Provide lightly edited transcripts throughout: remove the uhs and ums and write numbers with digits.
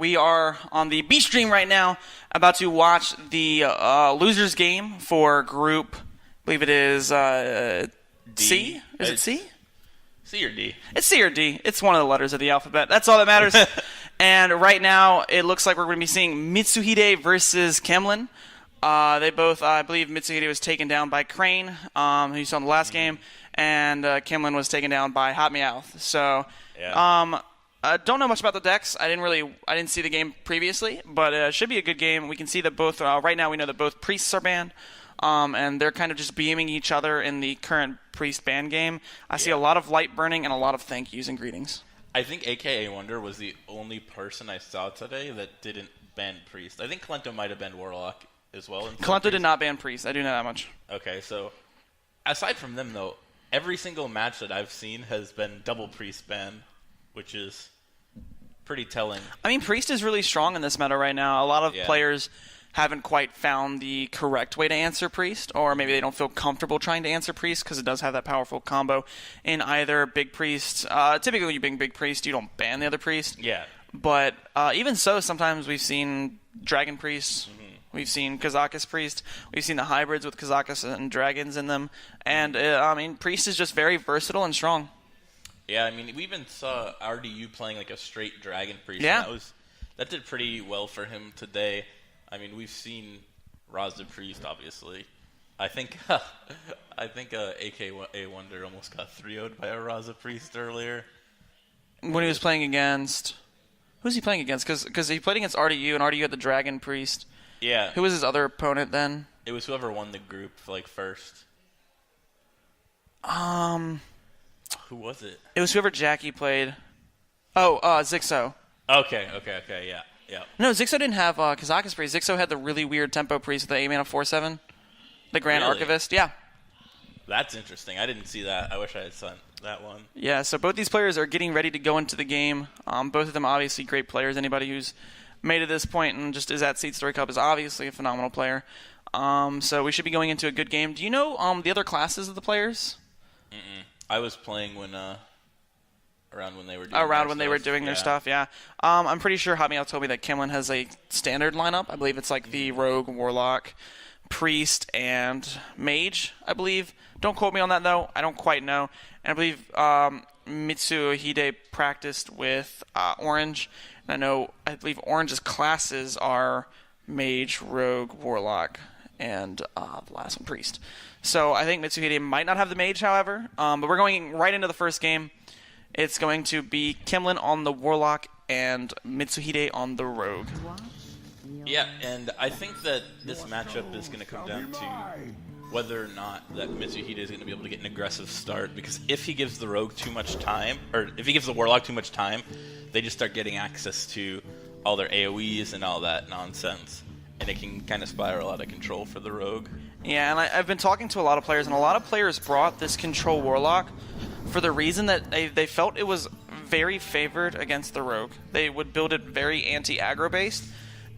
We are on the B stream right now, about to watch the losers game for group, I believe it is C? Is it C? C or D? It's C or D. It's one of the letters of the alphabet. That's all that matters. And right now, it looks like we're going to be seeing Mitsuhide versus C4mlann. They both, I believe Mitsuhide was taken down by Crane, who you saw in the last game, and C4mlann was taken down by Hot Meowth. So, I don't know much about the decks. I didn't see the game previously, but it should be a good game. We can see that both, right now we know that both priests are banned, and they're kind of just beaming each other in the current priest ban game. I see a lot of light burning and a lot of thank yous and greetings. I think AKA Wonder was the only person I saw today that didn't ban priest. I think Kalento might have banned Warlock as well. Kalento did not ban priest. I do know that much. Okay, so aside from them, though, every single match that I've seen has been double priest ban, which is pretty telling. I mean, priest is really strong in this meta right now. A lot of players haven't quite found the correct way to answer priest, or maybe they don't feel comfortable trying to answer priest because it does have that powerful combo in either big priest. Typically when you bring big priest, you don't ban the other priest. Yeah. But even so, sometimes we've seen dragon priest. We've seen Kazakus priest. We've seen the hybrids with Kazakus and dragons in them. And, I mean, priest is just very versatile and strong. Yeah, I mean, we even saw RDU playing like a straight dragon priest. Yeah. And that did pretty well for him today. I mean, we've seen Raza priest, obviously. I think AKA Wonder almost got 3-0'd by a Raza priest earlier. When he was playing against... Who was he playing against? Because he played against RDU, and RDU had the dragon priest. Yeah. Who was his other opponent then? It was whoever won the group first. Who was it? It was whoever Jackie played. Oh, Zixo. Okay, yeah. No, Zixo didn't have Kazakus priest. Zixo had the really weird tempo priest with the 8-mana 4/7. The Grand Archivist, yeah. That's interesting. I didn't see that. I wish I had seen that one. Yeah, so both these players are getting ready to go into the game. Both of them obviously great players. Anybody who's made it this point and just is at SeatStory Cup is obviously a phenomenal player. So we should be going into a good game. Do you know the other classes of the players? I was playing around when they were doing their stuff, yeah. I'm pretty sure Hot Meowth told me that C4mlann has a standard lineup. I believe it's like the Rogue, Warlock, Priest, and Mage, I believe. Don't quote me on that, though. I don't quite know. And I believe Mitsuhide practiced with Orange. And I believe Orange's classes are Mage, Rogue, Warlock, and the last one, Priest. So I think Mitsuhide might not have the Mage, however. But we're going right into the first game. It's going to be C4mlann on the Warlock and Mitsuhide on the Rogue. Yeah, and I think that this matchup is going to come down to whether or not that Mitsuhide is going to be able to get an aggressive start, because if he gives the Rogue too much time, or if he gives the Warlock too much time, they just start getting access to all their AoEs and all that nonsense, and it can kind of spiral out of control for the Rogue. Yeah, and I've been talking to a lot of players, and a lot of players brought this Control Warlock for the reason that they felt it was very favored against the Rogue. They would build it very anti-aggro based,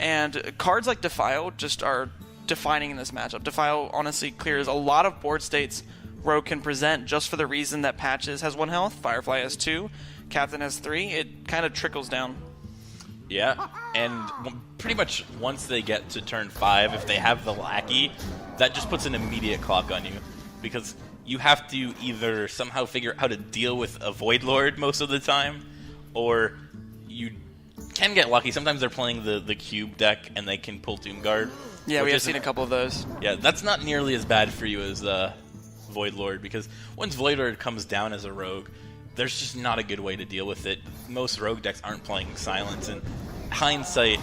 and cards like Defile just are defining in this matchup. Defile honestly clears a lot of board states Rogue can present just for the reason that Patches has 1 health, Firefly has 2, Captain has 3. It kind of trickles down. Yeah, and pretty much once they get to turn 5, if they have the Lackey, that just puts an immediate clock on you, because you have to either somehow figure out how to deal with a Void Lord most of the time, or you can get lucky. Sometimes they're playing the Cube deck and they can pull Doomguard. Yeah, we have seen a couple of those. Yeah, that's not nearly as bad for you as Void Lord, because once Void Lord comes down as a Rogue, there's just not a good way to deal with it. Most Rogue decks aren't playing Silence, and hindsight,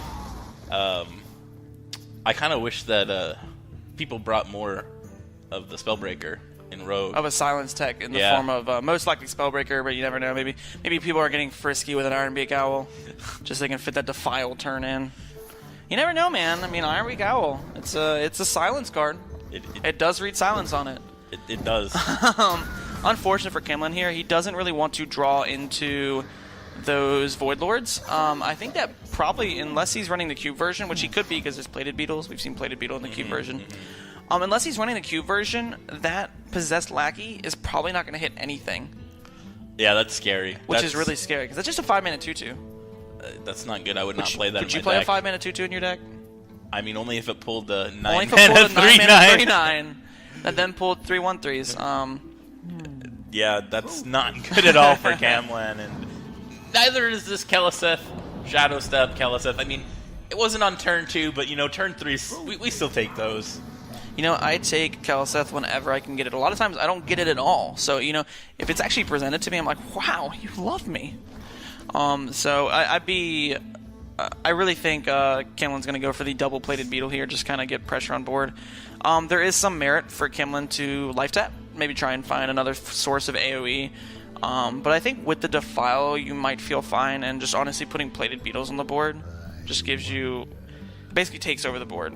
I kind of wish that people brought more of the Spellbreaker in Rogue. Of a Silence tech in the form of most likely Spellbreaker, but you never know. Maybe people are getting frisky with an Ironbeak Owl, just so they can fit that Defile turn in. You never know, man. I mean, Ironbeak Owl, it's a Silence card. It does read Silence on it. It does. Unfortunate for C4mlann here, he doesn't really want to draw into those Void Lords. I think that probably, unless he's running the Cube version, which he could be because there's Plated Beetles. We've seen Plated Beetle in the Cube version. Unless he's running the Cube version, that Possessed Lackey is probably not going to hit anything. Yeah, that's scary. Which is really scary, because that's just a 5-mana 2/2. That's not good. I would not play that in my deck. Could you play a 5-mana 2/2 in your deck? I mean, only if it pulled the 9 Only if it mana pulled a 9 mana 3/9. 3/9, and then pulled 3/1/3s. Yeah, that's not good at all for C4mlann, and neither is this Keleseth, Shadow Step, Keleseth. I mean, it wasn't on turn 2, but, you know, turn 3, we still take those. You know, I take Keleseth whenever I can get it. A lot of times I don't get it at all. So, you know, if it's actually presented to me, I'm like, wow, you love me. So I really think C4mlann's going to go for the double-plated beetle here, just kind of get pressure on board. There is some merit for C4mlann to life tap, maybe try and find another source of AoE. But I think with the Defile, you might feel fine, and just honestly putting plated beetles on the board just gives you, basically takes over the board.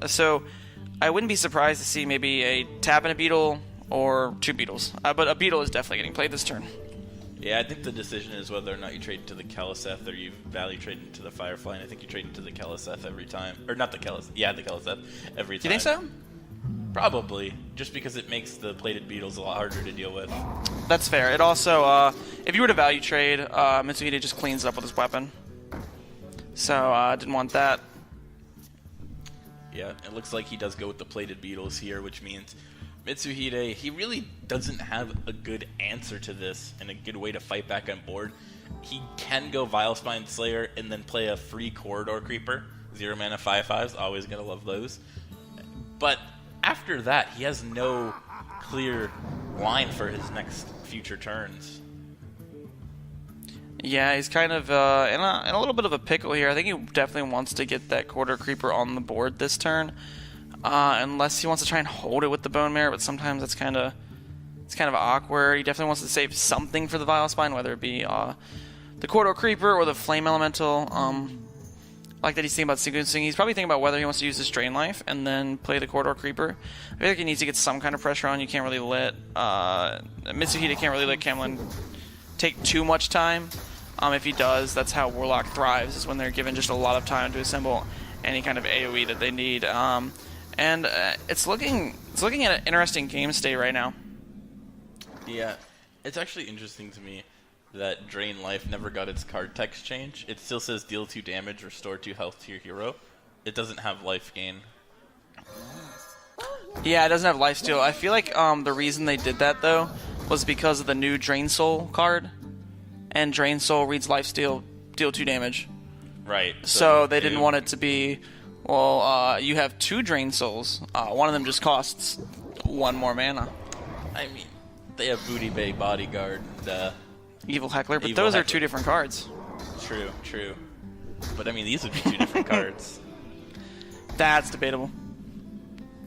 So I wouldn't be surprised to see maybe a tap and a beetle or 2 beetles. But a beetle is definitely getting played this turn. Yeah, I think the decision is whether or not you trade into the Keleseth or you value trade into the Firefly, and I think you trade into the Keleseth every time. Or not the Keleseth, yeah, the Keleseth every time. Do you think so? Probably, just because it makes the plated beetles a lot harder to deal with. That's fair. It also, if you were to value trade, Mitsuhide just cleans it up with his weapon. So, didn't want that. Yeah, it looks like he does go with the plated beetles here, which means Mitsuhide, he really doesn't have a good answer to this and a good way to fight back on board. He can go Vilespine Slayer and then play a free Corridor Creeper. 0 mana 5/5s, always gonna love those. But after that, he has no clear line for his next future turns. Yeah, he's kind of in a little bit of a pickle here. I think he definitely wants to get that Corridor Creeper on the board this turn. Unless he wants to try and hold it with the Bone Mare, but sometimes it's kind of awkward. He definitely wants to save something for the Vilespine, whether it be the Corridor Creeper or the Flame Elemental. Like that he's thinking about sequencing. He's probably thinking about whether he wants to use his Drain Life and then play the Corridor Creeper. I feel like he needs to get some kind of pressure on. You can't really let Mitsuhide can't really let C4mlann take too much time. If he does, that's how Warlock thrives, is when they're given just a lot of time to assemble any kind of AoE that they need. It's looking at an interesting game state right now. Yeah, it's actually interesting to me that Drain Life never got its card text change. It still says deal 2 damage, restore 2 health to your hero. It doesn't have life gain. Yeah, it doesn't have lifesteal. I feel like the reason they did that, though, was because of the new Drain Soul card. And Drain Soul reads lifesteal, deal 2 damage. Right. So they didn't want it to be, well, you have 2 Drain Souls. One of them just costs 1 more mana. I mean, they have Booty Bay Bodyguard and Evil Heckler, but Evil those are Heckler. 2 different cards. True. But I mean, these would be 2 different cards. That's debatable.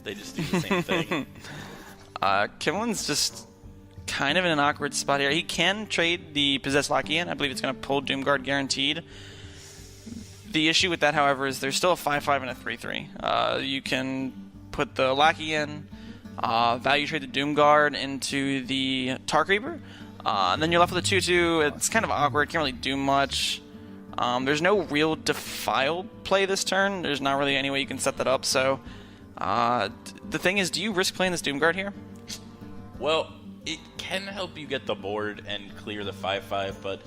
They just do the same thing. C4mlann's just kind of in an awkward spot here. He can trade the Possessed Lackey in. I believe it's going to pull Doomguard guaranteed. The issue with that, however, is there's still a 5/5 and a 3/3. You can put the Lackey in, value trade the Doomguard into the Tar Creeper, and then you're left with a 2/2. It's kind of awkward. Can't really do much. There's no real Defiled play this turn. There's not really any way you can set that up. So the thing is, do you risk playing this Doomguard here? Well, it can help you get the board and clear the 5/5, but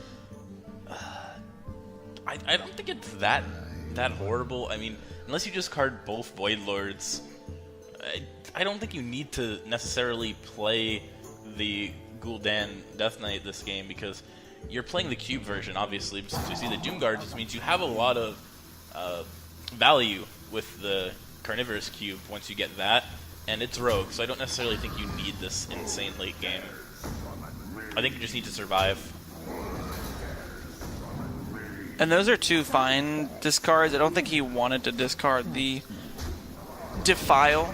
I don't think it's that horrible. I mean, unless you just card both Void Lords, I don't think you need to necessarily play the Gul'dan Death Knight this game, because you're playing the cube version, obviously. Since you see the Doomguard, this means you have a lot of value with the Carnivorous Cube once you get that, and it's rogue, so I don't necessarily think you need this insane late game. I think you just need to survive. And those are 2 fine discards. I don't think he wanted to discard the Defile,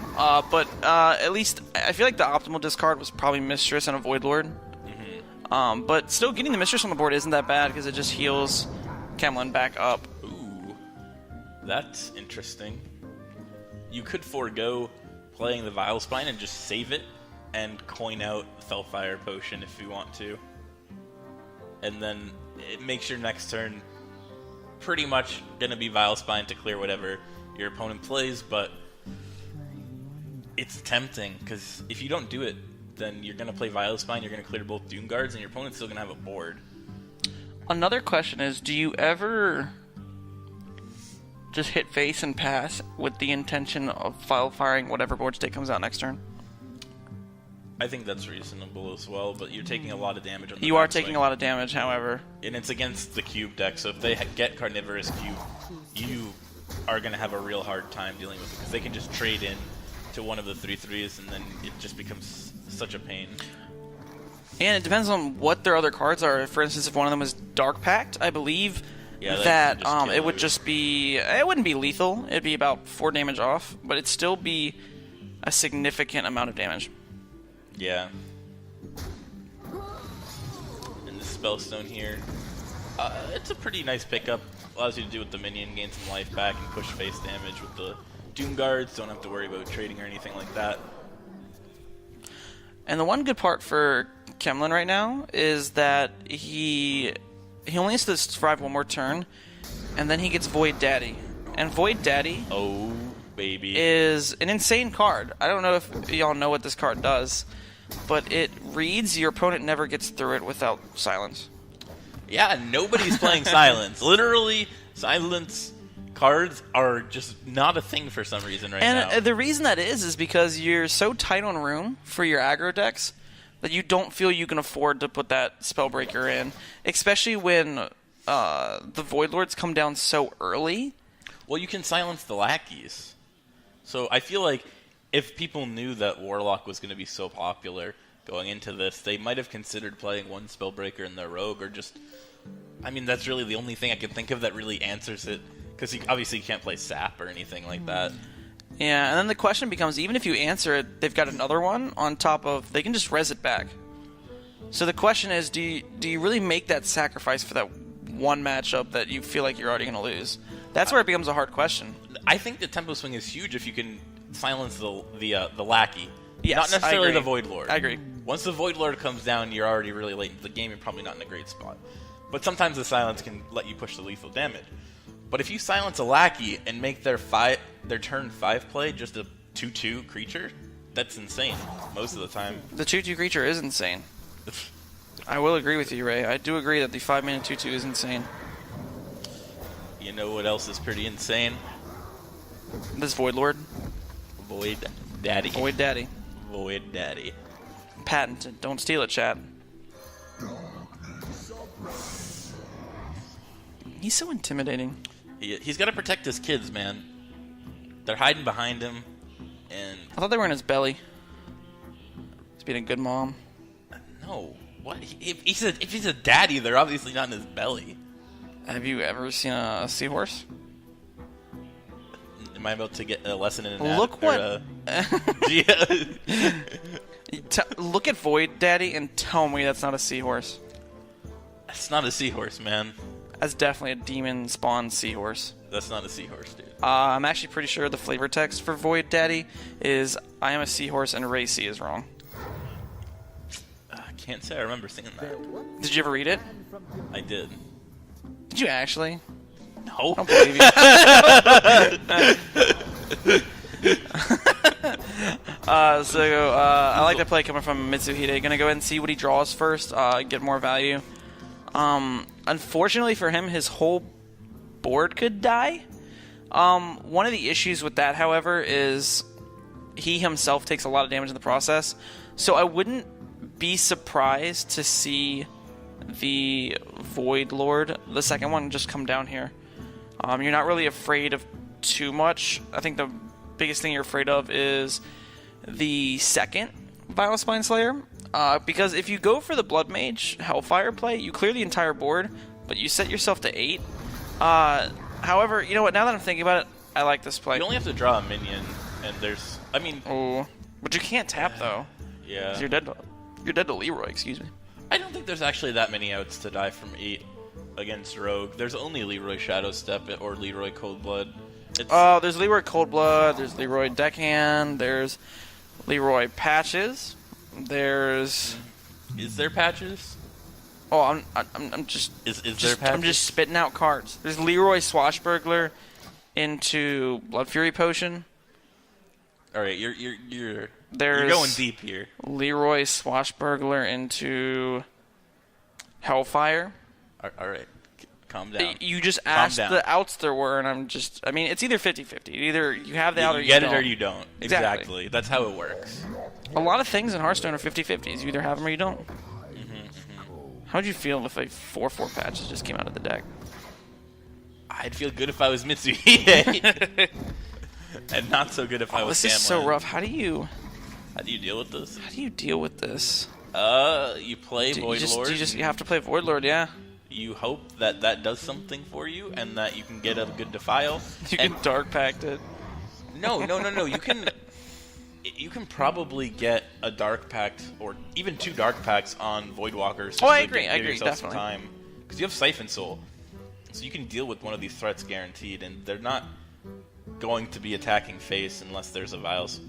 but at least I feel like the optimal discard was probably Mistress and a Void Lord. Mm-hmm. But still, getting the Mistress on the board isn't that bad because it just heals C4mlann back up. Ooh, that's interesting. You could forego playing the Vilespine and just save it and coin out Felfire Potion if you want to. And then it makes your next turn pretty much going to be Vilespine to clear whatever your opponent plays, but it's tempting, because if you don't do it, then you're going to play Vilespine, you're going to clear both Doomguards, and your opponent's still going to have a board. Another question is, do you ever just hit face and pass with the intention of file firing whatever board state comes out next turn? I think that's reasonable as well, but you're taking a lot of damage on the You are backswing. taking a lot of damage, however. And it's against the cube deck, so if they get Carnivorous Cube, you are going to have a real hard time dealing with it, because they can just trade in to one of the 3/3s, and then it just becomes such a pain. And it depends on what their other cards are. For instance, if one of them is Dark Pact, I believe Yeah, that just kill it would you. just be... It wouldn't be lethal. It'd be about 4 damage off, but it'd still be a significant amount of damage. Yeah. And the Spellstone here. It's a pretty nice pickup. Allows you to do with the minion, gain some life back, and push face damage with the Doom Guards. Don't have to worry about trading or anything like that. And the one good part for C4mlann right now is that he only has to survive one more turn, and then he gets Void Daddy. And Void Daddy Oh, baby. is an insane card. I don't know if y'all know what this card does, but it reads your opponent never gets through it without silence. Yeah, nobody's playing Silence. Literally, Silence cards are just not a thing for some reason right now. And the reason that is because you're so tight on room for your aggro decks that you don't feel you can afford to put that Spellbreaker in, especially when the Void Lords come down so early. Well, you can silence the lackeys. So I feel like if people knew that Warlock was going to be so popular going into this, they might have considered playing one Spellbreaker in their Rogue, or just... I mean, that's really the only thing I can think of that really answers it, because obviously you can't play Sap or anything like that. Yeah, and then the question becomes, even if you answer it, they've got another one on top of... They can just res it back. So the question is, do you really make that sacrifice for that one matchup that you feel like you're already going to lose? That's where it becomes a hard question. I think the tempo swing is huge if you can silence the lackey. Yes, not necessarily I agree. the Void Lord. I agree. Once the Void Lord comes down, you're already really late into the game. You're probably not in a great spot. But sometimes the silence can let you push the lethal damage. But if you silence a lackey and make their turn 5 play just a 2/2 creature, that's insane most of the time. The 2/2 creature is insane. I will agree with you, Ray. I do agree that the 5-mana 2/2 is insane. You know what else is pretty insane? This Void Lord. Void Daddy. Void Daddy. Void Daddy. Patented. Don't steal it, chat. He's so intimidating. He's got to protect his kids, man. They're hiding behind him, and... I thought they were in his belly. He's being a good mom. No. What? If he's a daddy, they're obviously not in his belly. Have you ever seen a seahorse? Am I about to get a lesson in Look what... Look at Void Daddy and tell me that's not a seahorse. That's not a seahorse, man. That's definitely a demon spawn seahorse. That's not a seahorse, dude. I'm actually pretty sure the flavor text for Void Daddy is I am a seahorse and Racy is wrong. I can't say I remember seeing that. Did you ever read it? I did. Did you actually? No. I don't believe you. I like that play coming from Mitsuhide. Gonna go ahead and see what he draws first, get more value. Unfortunately for him, his whole board could die. One of the issues with that, however, is he himself takes a lot of damage in the process. So I wouldn't be surprised to see the Void Lord, the second one, just come down here. You're not really afraid of too much. I think the biggest thing you're afraid of is the second Vital Spine Slayer. Because if you go for the Blood Mage Hellfire play, you clear the entire board, but you set yourself to 8. However, you know what? Now that I'm thinking about it, I like this play. You only have to draw a minion, and there's... I mean... Oh, but you can't tap, though. Yeah. 'Cause you're dead to Leroy, excuse me. I don't think there's actually that many outs to die from 8 against Rogue. There's only Leroy Shadowstep or Leroy Coldblood. There's Leroy Coldblood, there's Leroy Deckhand, there's Leroy Patches, there's... Is there Patches? Oh, I'm just... Is there Patches? I'm just spitting out cards. There's Leroy Swashbuckler into Blood Fury Potion. Alright, you're There's going deep here. Leroy Swashbuckler into Hellfire. All right. Calm down. You just asked the outs there were, and I mean, it's either 50-50. Either you have the out or you get don't. it or you don't. Exactly. That's how it works. A lot of things in Hearthstone are 50-50s. You either have them or you don't. How'd you feel if a 4/4 patches just came out of the deck? I'd feel good if I was Mitsuhide. And not so good if I was This is so rough. How do you deal with this? How do you deal with this? You play Void Lord. You have to play Void Lord, yeah. You hope that does something for you and that you can get a good Defile. You can Dark Pact it. No. You can probably get a Dark Pact or even 2 Dark Pacts on Voidwalkers. Oh, I agree, definitely. Time. Because you have Siphon Soul. So you can deal with one of these threats guaranteed, and they're not going to be attacking face unless there's a Vials.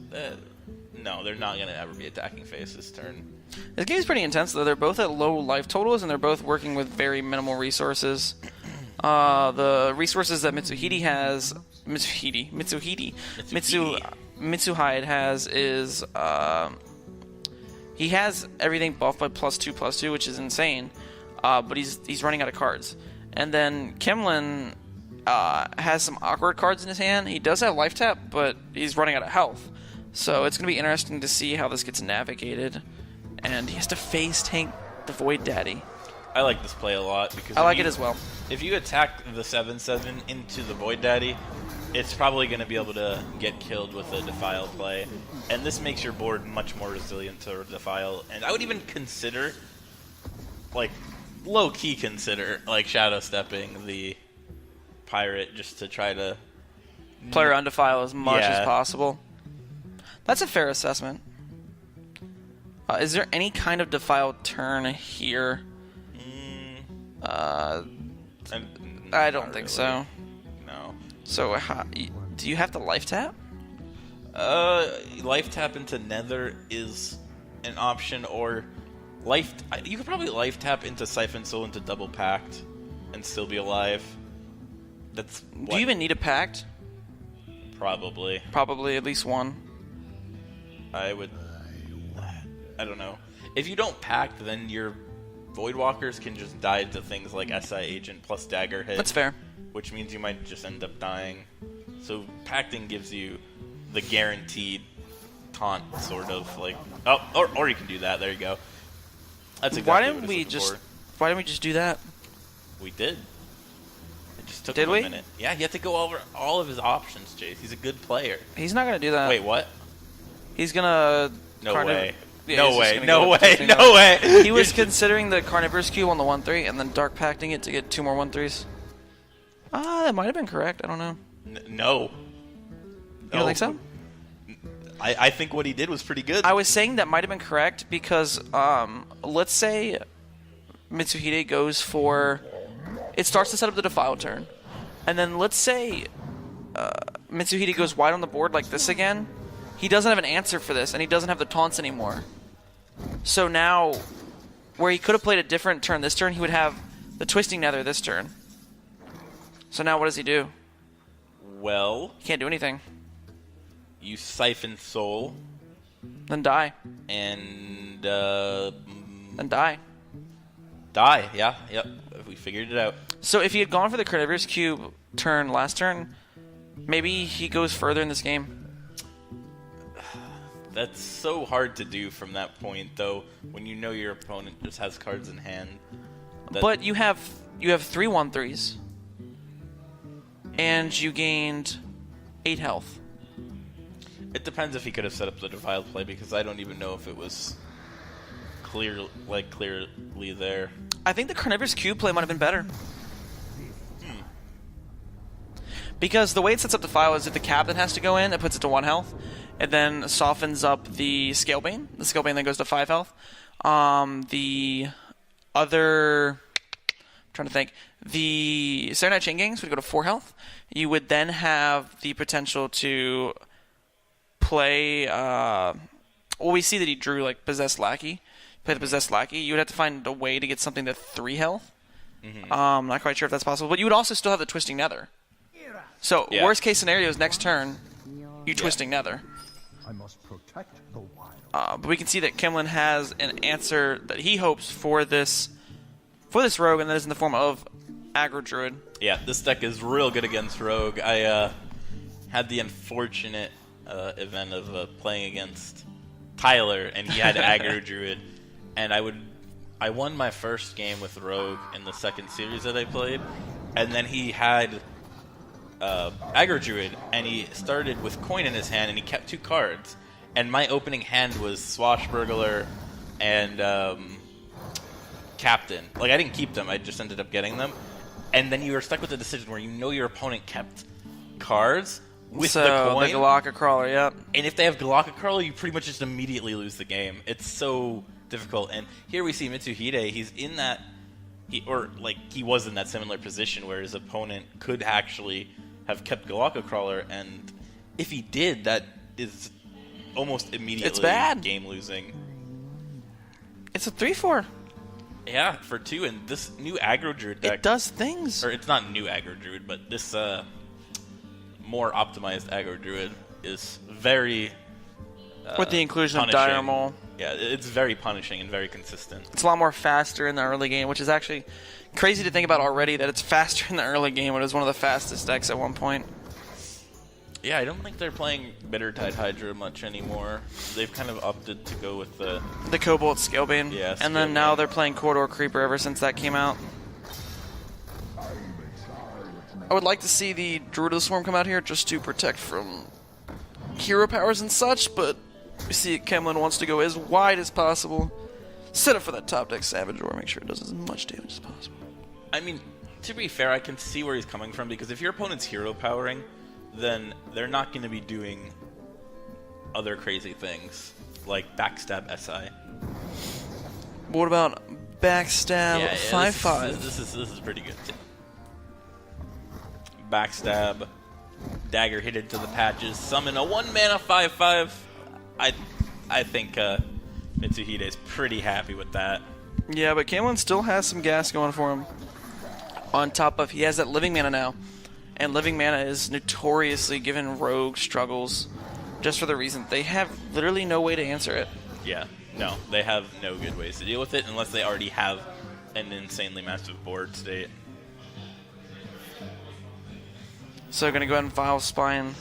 No, they're not going to ever be attacking face this turn. This game's pretty intense, though. They're both at low life totals, and they're both working with very minimal resources. The resources that Mitsuhide has... Mitsuhide has is... he has everything buffed by +2/+2, which is insane. But he's running out of cards. And then c4mlann has some awkward cards in his hand. He does have life tap, but he's running out of health. So it's going to be interesting to see how this gets navigated. And he has to face tank the Void Daddy. I like this play a lot because I like it as well. If you attack the 7/7 into the Void Daddy, it's probably going to be able to get killed with a Defile play. And this makes your board much more resilient to Defile. And I would even consider, like, low-key consider, like, Shadow Stepping the Pirate just to try to... play around Defile as much as possible. That's a fair assessment. Is there any kind of Defile turn here? I don't think so. No. So, do you have to life tap? Life tap into Nether is an option, or you could probably life tap into Siphon Soul into Double Pact and still be alive. Do you even need a pact? Probably. Probably at least one. I don't know. If you don't pact, then your Voidwalkers can just die to things like SI Agent plus Dagger Hit. That's fair. Which means you might just end up dying. So pacting gives you the guaranteed taunt, sort of like. Oh, or you can do that. There you go. That's exactly Why didn't we just do that? We did. It just took him a minute. Yeah, he had to go over all of his options, Chase. He's a good player. He's not gonna do that. Wait, what? He's gonna. No way. Yeah, no way. He was considering the Carnivorous Cube on the 1/3 and then Dark Pacting it to get 2 more 1/3s. That might have been correct. I don't know. No. You don't think so? I think what he did was pretty good. I was saying that might have been correct because let's say Mitsuhide goes for... It starts to set up the Defile turn. And then let's say Mitsuhide goes wide on the board like this again. He doesn't have an answer for this, and he doesn't have the taunts anymore. So now, where he could have played a different turn this turn, he would have the Twisting Nether this turn. So now what does he do? Well... He can't do anything. You Siphon Soul. Then die. And, Then die. Die, yeah, yep. We figured it out. So if he had gone for the Carnivorous Cube turn last turn, maybe he goes further in this game. That's so hard to do from that point, though, when you know your opponent just has cards in hand. But you have 3 1/3s. And you gained 8 health. It depends if he could have set up the Defile play, because I don't even know if it was clearly there. I think the Carnivorous Cube play might have been better. Because the way it sets up Defile is if the Captain has to go in, it puts it to 1 health. It then softens up the Scalebane. The Scalebane then goes to 5 health. The other... I'm trying to think. The Serenite Chain Gangs would go to 4 health. You would then have the potential to play... well, we see that he drew like Possessed Lackey. Play the Possessed Lackey. You would have to find a way to get something to 3 health. Not quite sure if that's possible. But you would also still have the Twisting Nether. So, worst case scenario is next turn, you Twisting Nether. I must protect the wild. But we can see that c4mlann has an answer that he hopes for this for this rogue, and that is in the form of Aggro Druid. Yeah, this deck is real good against rogue. I had the unfortunate event of playing against Tyler, and he had Aggro Druid, and I won my first game with rogue in the second series that I played, and then he had Aggro Druid, and he started with coin in his hand, and he kept 2 cards, and my opening hand was Swashbuckler and Captain. Like, I didn't keep them, I just ended up getting them, and then you were stuck with the decision where you know your opponent kept cards with the coin. The Galaka Crawler, yep. And if they have Galaka Crawler, you pretty much just immediately lose the game. It's so difficult. And here we see Mitsuhide, he's in that, he was in that similar position where his opponent could actually have kept Galaka Crawler, and if he did, that is almost immediately it's bad. Game losing. It's a 3/4. Yeah, for 2, and this new Aggro Druid deck... It does things. Or it's not new Aggro Druid, but this more optimized Aggro Druid is very with the inclusion punishing. of Dire Maul. Yeah, it's very punishing and very consistent. It's a lot more faster in the early game, which is actually crazy to think about already, that it's faster in the early game. It was one of the fastest decks at one point. Yeah, I don't think they're playing Bittertide Hydra much anymore. They've kind of opted to go with the Cobalt Scalebane. Yeah, and then now they're playing Corridor Creeper ever since that came out. I would like to see the Druid of the Swarm come out here just to protect from hero powers and such, but we see Cfomlann wants to go as wide as possible. Set up for that top deck Savage Roar, make sure it does as much damage as possible. I mean, to be fair, I can see where he's coming from, because if your opponent's hero powering, then they're not going to be doing other crazy things, like backstab SI. What about backstab 5/5? This is pretty good too. Backstab, dagger hit into the patches, summon a 1-mana 5/5. I think Mitsuhide is pretty happy with that. Yeah, but Cfomlann still has some gas going for him. On top of, he has that living mana now. And living mana is notoriously given rogue struggles, just for the reason they have literally no way to answer it. Yeah, no, they have no good ways to deal with it unless they already have an insanely massive board state. So going to go ahead and Vile Spine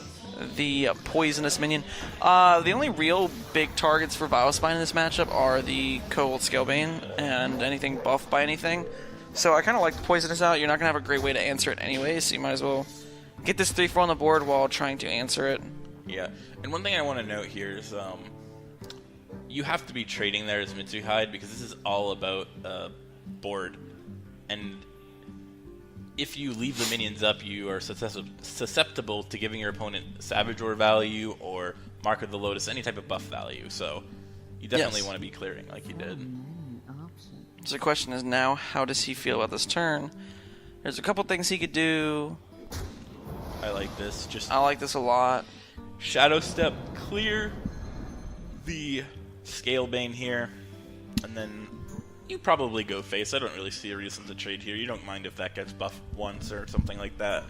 the poisonous minion. The only real big targets for Vile Spine in this matchup are the Cobalt Scalebane and anything buffed by anything. So I kind of like the poisonous out. You're not going to have a great way to answer it anyway, so you might as well get this 3/4 on the board while trying to answer it. Yeah, and one thing I want to note here is you have to be trading there as Mitsuhide, because this is all about board. And if you leave the minions up, you are susceptible to giving your opponent Savage Roar value or Mark of the Lotus, any type of buff value. So you definitely want to be clearing like you did. So the question is now, how does he feel about this turn? There's a couple things he could do. I like this. I like this a lot. Shadow Step, clear the Scalebane here, and then you probably go face. I don't really see a reason to trade here. You don't mind if that gets buffed once or something like that.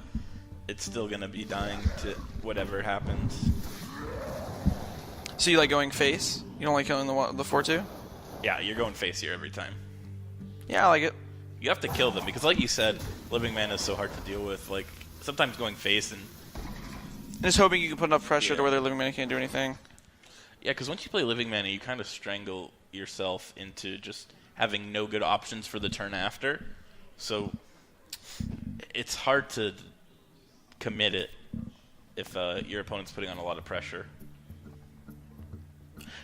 It's still going to be dying to whatever happens. So you like going face? You don't like killing the 4/2? Yeah, you're going face here every time. Yeah, I like it. You have to kill them, because like you said, living mana is so hard to deal with. Like, sometimes going face and just hoping you can put enough pressure to where their living mana can't do anything. Yeah, because once you play living mana, you kind of strangle yourself into just having no good options for the turn after. So it's hard to commit it if your opponent's putting on a lot of pressure.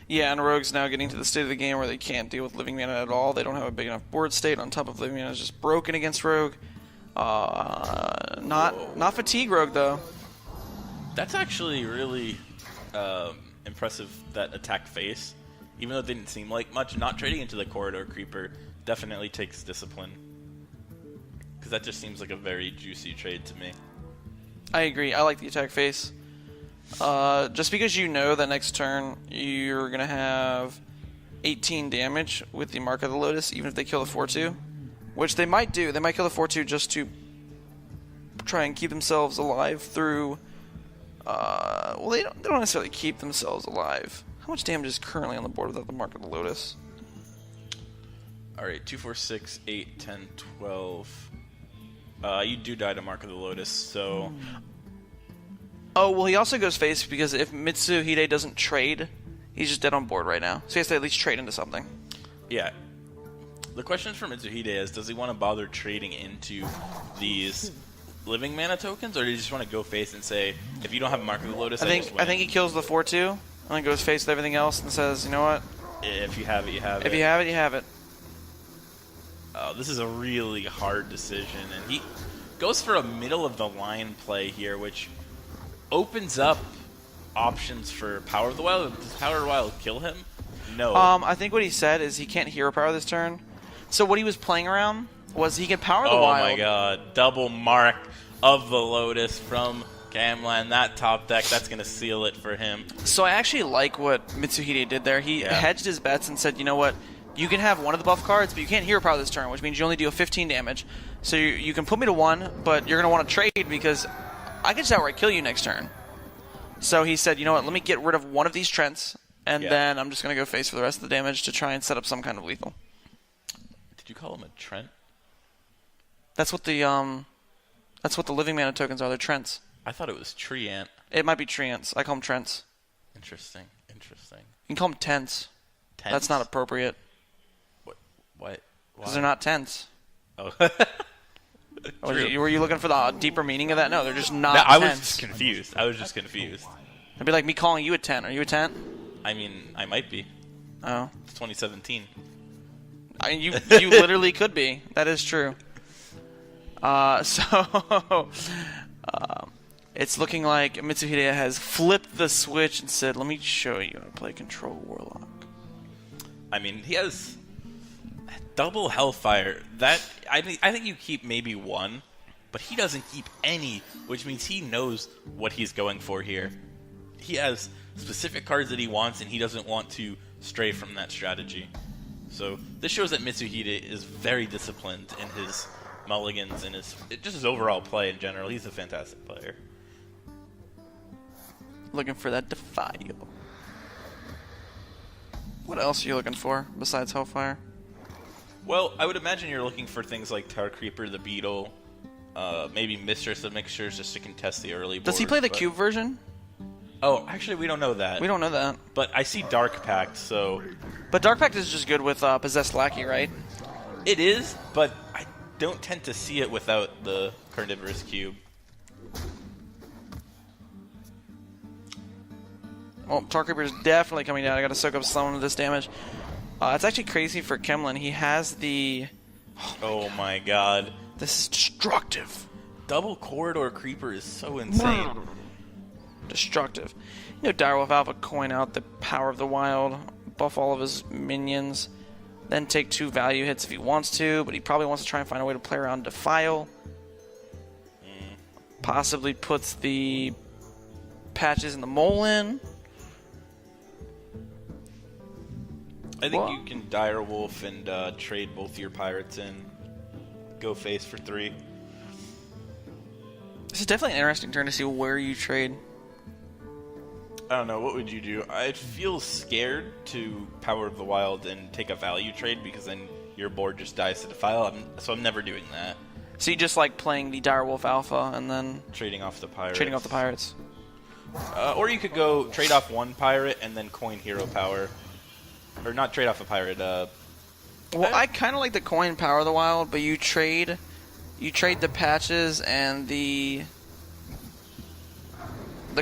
Yeah, and Rogue's now getting to the state of the game where they can't deal with living mana at all. They don't have a big enough board state. On top of living mana is just broken against Rogue. Not Fatigue Rogue, though. That's actually really impressive, that attack face. Even though it didn't seem like much, not trading into the Corridor Creeper definitely takes discipline. Because that just seems like a very juicy trade to me. I agree. I like the attack face. Just because you know that next turn you're going to have 18 damage with the Mark of the Lotus, even if they kill the 4/2. Which they might do. They might kill the 4/2 just to try and keep themselves alive through... well, they don't necessarily keep themselves alive. How much damage is currently on the board without the Mark of the Lotus? Alright, 2, 4, 6, 8, 10, 12. You do die to Mark of the Lotus, so... Oh, well, he also goes face because if Mitsuhide doesn't trade, he's just dead on board right now. So he has to at least trade into something. Yeah. The question for Mitsuhide is, does he want to bother trading into these living mana tokens, or do you just want to go face and say, if you don't have Mark of the Lotus, I think he kills the 4/2, and then goes face with everything else and says, you know what? If you have it, you have it. If you have it, you have it. This is a really hard decision, and he goes for a middle-of-the-line play here, which opens up options for Power of the Wild. Does Power of the Wild kill him? No. I think what he said is he can't hero power this turn. So what he was playing around was he can Power the Wild. Oh my god. Double Mark of the Lotus from C4mlann. That top deck, that's going to seal it for him. So I actually like what Mitsuhide did there. He hedged his bets and said, you know what? You can have one of the buff cards, but you can't hero power this turn, which means you only deal 15 damage. So you can put me to 1, but you're going to want to trade because I can just outright kill you next turn. So he said, you know what, let me get rid of one of these Trents, and then I'm just going to go face for the rest of the damage to try and set up some kind of lethal. Did you call him a Trent? That's what the living mana tokens are. They're Trents. I thought it was Treant. It might be Treants. I call them Trents. Interesting. Interesting. You can call them Tents. Tents? That's not appropriate. What? Because they're not Tents. Oh. Were you looking for the deeper meaning of that? No, they're just not No, I tents. was just confused. It'd be like me calling you a tent. Are you a tent? I mean, I might be. Oh. It's 2017. I mean, you literally could be. That is true. It's looking like Mitsuhide has flipped the switch and said, let me show you how to play Control Warlock. I mean, he has double Hellfire. That I think you keep maybe one, but he doesn't keep any, which means he knows what he's going for here. He has specific cards that he wants, and he doesn't want to stray from that strategy. So this shows that Mitsuhide is very disciplined in his mulligans and his overall play in general. He's a fantastic player. Looking for that Defile. What else are you looking for besides Hellfire? Well, I would imagine you're looking for things like Tower Creeper, the Beetle, maybe Mistress of Mixtures just to contest the early board. Does he play the cube version? Oh, actually, we don't know that. We don't know that. But I see Dark Pact, so... But Dark Pact is just good with Possessed Lackey, right? It is, but I don't tend to see it without the Carnivorous Cube. Well, Tar Creeper is definitely coming down. I gotta soak up some of this damage. It's actually crazy for C4mlann. He has the... Oh my god. This is destructive. Double Corridor Creeper is so insane. Destructive. You know, Direwolf Alpha coin out the Power of the Wild, buff all of his minions, then take 2 value hits if he wants to, but he probably wants to try and find a way to play around Defile. Possibly puts the patches in the mole in. I think you can Direwolf and trade both your pirates in. Go face for 3. This is definitely an interesting turn to see where you trade. I don't know, what would you do? I feel scared to Power of the Wild and take a value trade because then your board just dies to Defile, so I'm never doing that. So you just like playing the Direwolf Alpha and then... Trading off the pirates. Trading off the pirates. Or you could go trade off 1 pirate and then coin hero power. Or not trade off a pirate, Well, I kind of like the coin Power of the Wild, but you trade the patches and the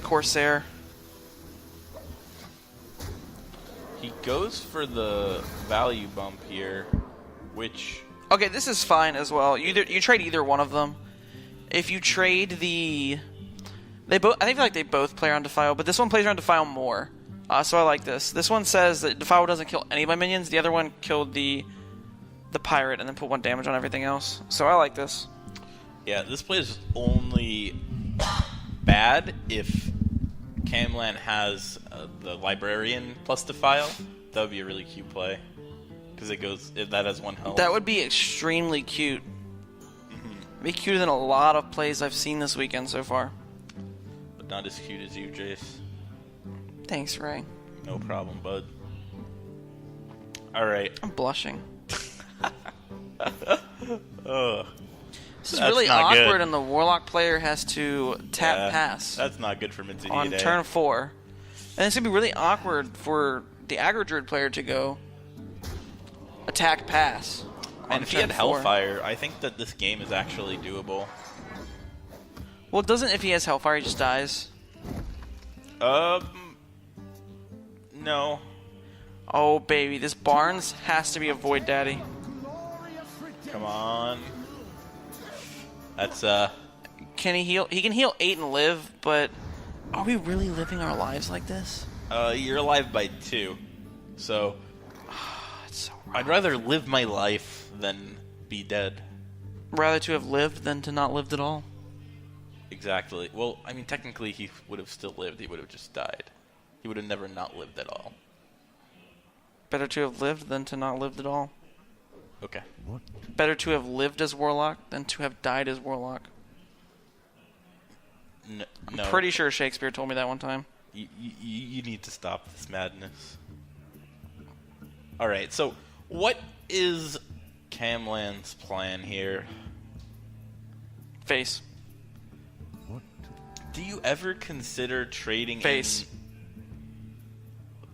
Corsair. He goes for the value bump here, which... Okay, this is fine as well. You trade either one of them. If you trade the... I think like they both play around Defile, but this one plays around Defile more. So I like this. This one says that Defile doesn't kill any of my minions. The other one killed the pirate and then put 1 damage on everything else. So I like this. Yeah, this play is only bad if C4mlann has the Librarian plus Defile. That would be a really cute play. Because that has 1 health. That would be extremely cute. It'd be cuter than a lot of plays I've seen this weekend so far. But not as cute as you, Jace. Thanks, Ray. No problem, bud. Alright. I'm blushing. Oh, This is that's really not awkward, good. and the Warlock player has to tap pass That's not good for Mitsuhide. on turn 4. And it's going to be really awkward for the Aggro Druid player to go attack pass. And on if he had turn 4. Hellfire, I think that this game is actually doable. Well, if he has Hellfire, he just dies? No. Oh, baby, this Barnes has to be a Void Daddy. Come on. That's, Can he heal? He can heal 8 and live, but are we really living our lives like this? you're alive by 2. So, It's so I'd rather live my life than be dead. rather to have lived than to not lived at all. Exactly. Well, I mean, technically, he would have still lived. He would have just died. He would have never not lived at all. Better to have lived than to not lived at all. Okay. Better to have lived as Warlock than to have died as Warlock. No. Pretty sure Shakespeare told me that one time. You need to stop this madness. Alright, so what is C4mlann's plan here? Face. Do you ever consider trading Face.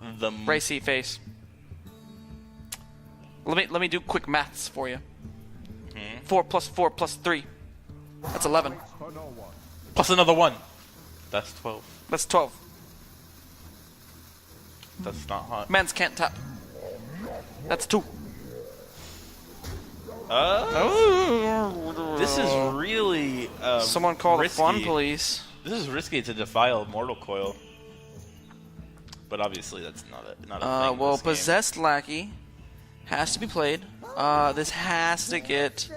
in the... Racy face. Let me do quick maths for you. 4 plus 4 plus 3. That's 11. Plus another 1. That's 12. That's 12. That's not hot. Mans can't tap. That's 2. This is really Someone call risky. the fun police. This is risky to defile Mortal Coil. But obviously that's not a thing in Well, this game. Possessed Lackey has to be played. This has to get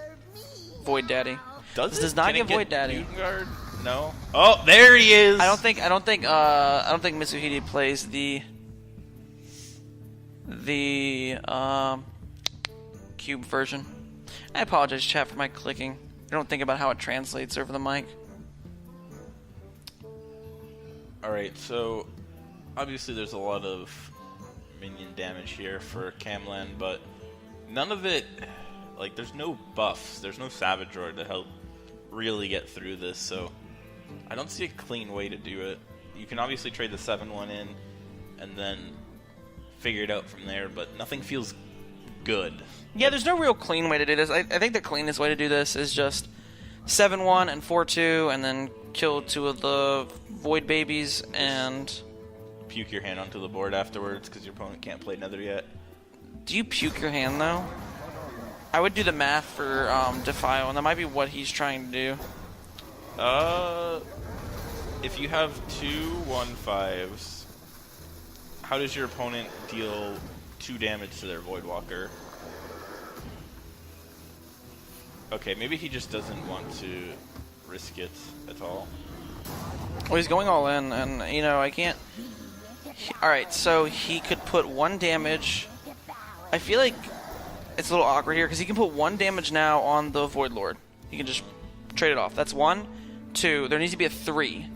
Void Daddy. This does not get Void Daddy. Guard? No. Oh, there he is. I don't think Mitsuhide plays the cube version. I apologize, chat, for my clicking. I don't think about how it translates over the mic. Alright, so obviously there's a lot of minion damage here for C4mlann, but none of it, like, there's no buffs, there's no Savage Roar to help really get through this, so I don't see a clean way to do it. You can obviously trade the 7-1 in and then figure it out from there, but nothing feels good. Yeah, there's no real clean way to do this. I think the cleanest way to do this is just 7-1 and 4-2, and then kill 2 of the Void Babies and... Puke your hand onto the board afterwards because your opponent can't play Nether yet. Do you puke your hand, though? I would do the math for Defile, and that might be what he's trying to do. If you have 2 1/5s, how does your opponent deal 2 damage to their Voidwalker? Okay, maybe he just doesn't want to risk it at all. Well, he's going all in, and, you know, I can't... Alright, so he could put 1 damage... I feel like it's a little awkward here, because he can put 1 damage now on the Void Lord. He can just trade it off. That's 1, 2, there needs to be a 3.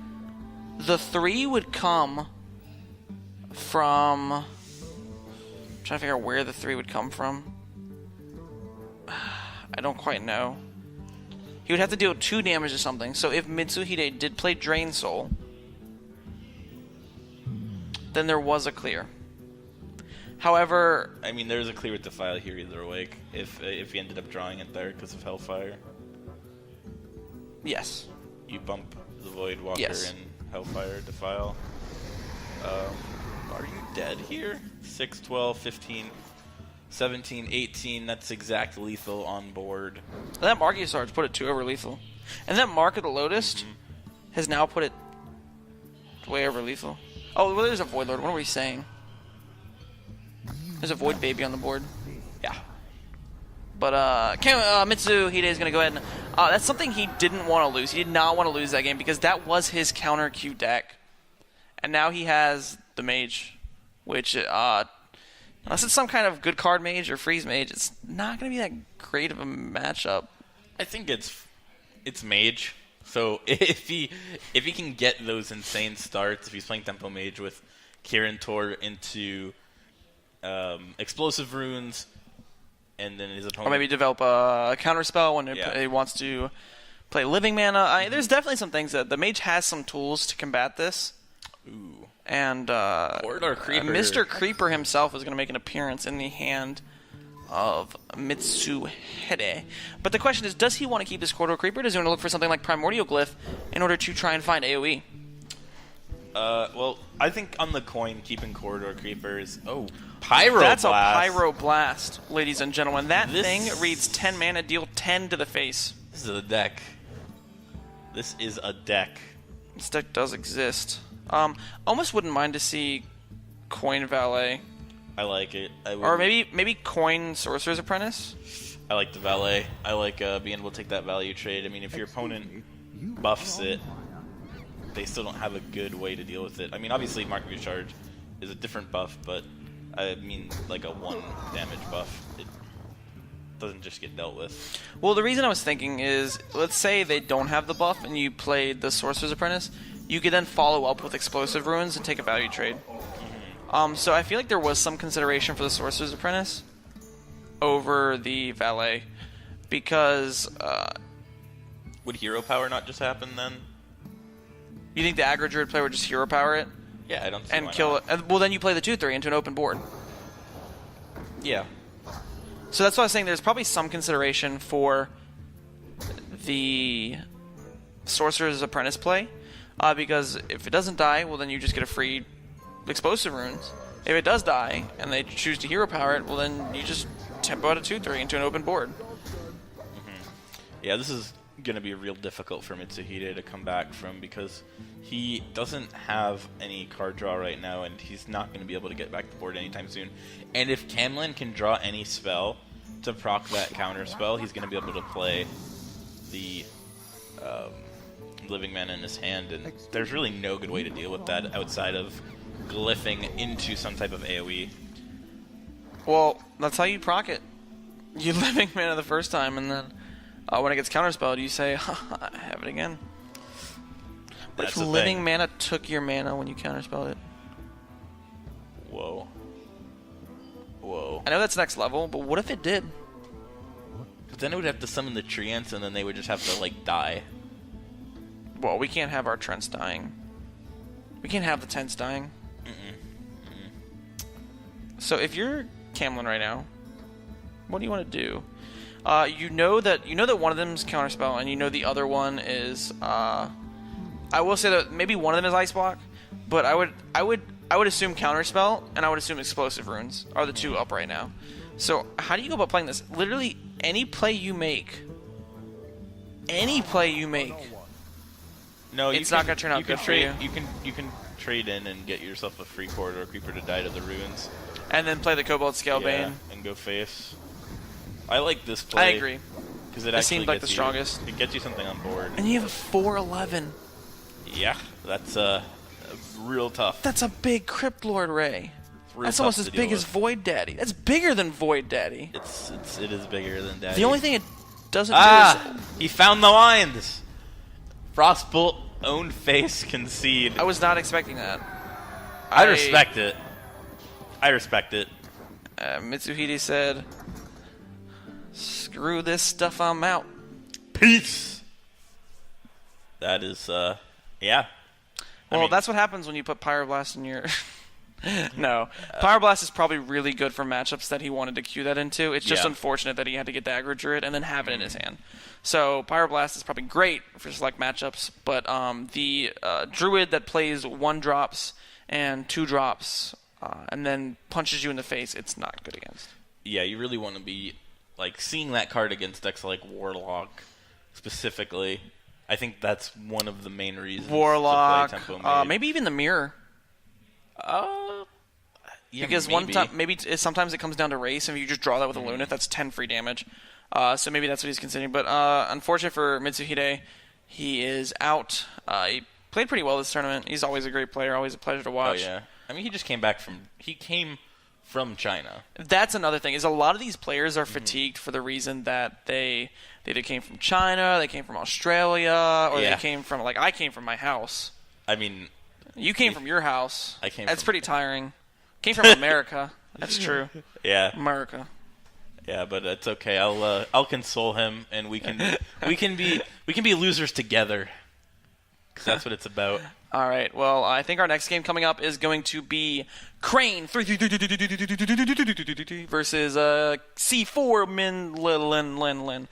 The 3 would come from... I'm trying to figure out where the 3 would come from. I don't quite know. He would have to deal 2 damage to something. So if Mitsuhide did play Drain Soul, then there was a clear. However, I mean, there's a clear with Defile here either way, if he ended up drawing it there because of Hellfire. yes. You bump the Voidwalker Yes. and Hellfire Defile. Are you dead here? 6, 12, 15, 17, 18, that's exact lethal on board. And that Marcusarge put it 2 over lethal. And that Mark of the Lotus has now put it way over lethal. Oh, well, there's a Void Lord. What are we saying? There's a Void Baby on the board. Yeah. But Mitsuhide is going to go ahead and... that's something he didn't want to lose. He did not want to lose that game because that was his counter Q deck. And now he has the Mage, which, unless it's some kind of good card Mage or freeze Mage, it's not going to be that great of a matchup. I think it's Mage. So if he can get those insane starts, if he's playing Tempo Mage with Kirin Tor into Explosive Runes, and then his opponent... Or maybe develop a counterspell when Yeah. he wants to play living mana. There's definitely some things that the mage has some tools to combat this. Ooh. And Corridor Creeper. Mr. Creeper himself is going to make an appearance in the hand of Mitsuhide. But the question is, does he want to keep this Corridor Creeper? Does he want to look for something like Primordial Glyph in order to try and find AoE? Well, I think on the coin, keeping Corridor Creepers... Oh, Pyro That's Blast. a Pyroblast, ladies and gentlemen. That This- thing reads 10 mana, deal 10 to the face. This is a deck. This is a deck. This deck does exist. Almost wouldn't mind to see Coin Valet. I like it. Or maybe Coin Sorcerer's Apprentice. I like the Valet. I like being able to take that value trade. I mean, if your opponent buffs it, they still don't have a good way to deal with it. I mean, obviously, Mark of Charge is a different buff, but I mean, like a 1 damage buff. It doesn't just get dealt with. Well, the reason I was thinking is, let's say they don't have the buff and you played the Sorcerer's Apprentice, you could then follow up with Explosive Runes and take a value trade. So I feel like there was some consideration for the Sorcerer's Apprentice over the Valet, because Would Hero Power not just happen then? you think the aggro druid player would just hero power it Yeah, I don't see and why kill not. it? Well, then you play the 2/3 into an open board. Yeah. So that's why I was saying there's probably some consideration for the Sorcerer's Apprentice play, because if it doesn't die, well then you just get a free Explosive Runes. If it does die, and they choose to hero power it, well then you just tempo out a 2/3 into an open board. Yeah, this is going to be real difficult for Mitsuhide to come back from, because he doesn't have any card draw right now, and he's not going to be able to get back to the board anytime soon. And if C4mlann can draw any spell to proc that counter spell, he's going to be able to play the living mana in his hand, and there's really no good way to deal with that outside of glyphing into some type of AoE. Well, that's how you proc it. You living mana the first time, and then when it gets counterspelled, you say, I have it again. What That's if the living thing. mana took your mana when you counterspelled it? Whoa. Whoa. I know that's next level, but what if it did? But then it would have to summon the Treants, and then they would just have to, like, die. Well, we can't have our Trents dying. We can't have the Tents dying. So if you're C4mlann right now, what do you want to do? You know that one of them's counterspell, and you know the other one is. I will say that maybe one of them is Ice Block, but I would assume counterspell, and I would assume Explosive Runes are the two up right now. So how do you go about playing this? Literally any play you make. No, It's not gonna turn out good for you. You can trade in and get yourself a free Corridor Creeper to die to the runes. And then play the Cobalt Scale Yeah, Bane. and go face. I like this play. I agree. Because it It actually seemed like gets the strongest. It gets you something on board. And you have a 4/11. Yeah, that's real tough. That's a big Crypt Lord Ray. Real That's tough almost to as deal big as with. Void Daddy. That's bigger than Void Daddy. It is bigger than Daddy. The only thing it doesn't Ah! do is... He found the lines! Frostbolt, own face, concede. I was not expecting that. I respect it. I respect it. Mitsuhide said, screw this stuff, I'm out. Peace! That is, yeah. Well, that's what happens when you put Pyroblast in your... No. Pyroblast is probably really good for matchups that he wanted to queue that into. It's just Yeah. unfortunate that he had to get the aggro druid and then have it in his hand. So Pyroblast is probably great for select matchups, but the druid that plays 1-drops and 2-drops and then punches you in the face, it's not good against. Yeah, you really want to be, like, seeing that card against decks like Warlock, specifically. I think that's one of the main reasons Warlock, to play Tempo Mage. maybe even the Mirror. Yeah, Because sometimes it comes down to race, and if you just draw that with a Lunith, that's 10 free damage. So maybe that's what he's considering. But unfortunate for Mitsuhide, he is out. He played pretty well this tournament. He's always a great player, always a pleasure to Oh, watch. yeah. I mean, he just came back from... He came from China. That's another thing, is a lot of these players are fatigued for the reason that they either came from China, they came from Australia, or Yeah. they came from, like, I came from my house. I mean... You came from your house. I came That's from- pretty tiring. Came from America. That's true. Yeah. America. Yeah, but it's okay. I'll console him, and we can be losers together. 'Cause that's what it's about. All right. Well, I think our next game coming up is going to be Crane versus C4mlann.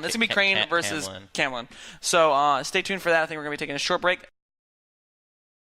It's gonna be Crane versus Camlin. So stay tuned for that. I think we're gonna be taking a short break.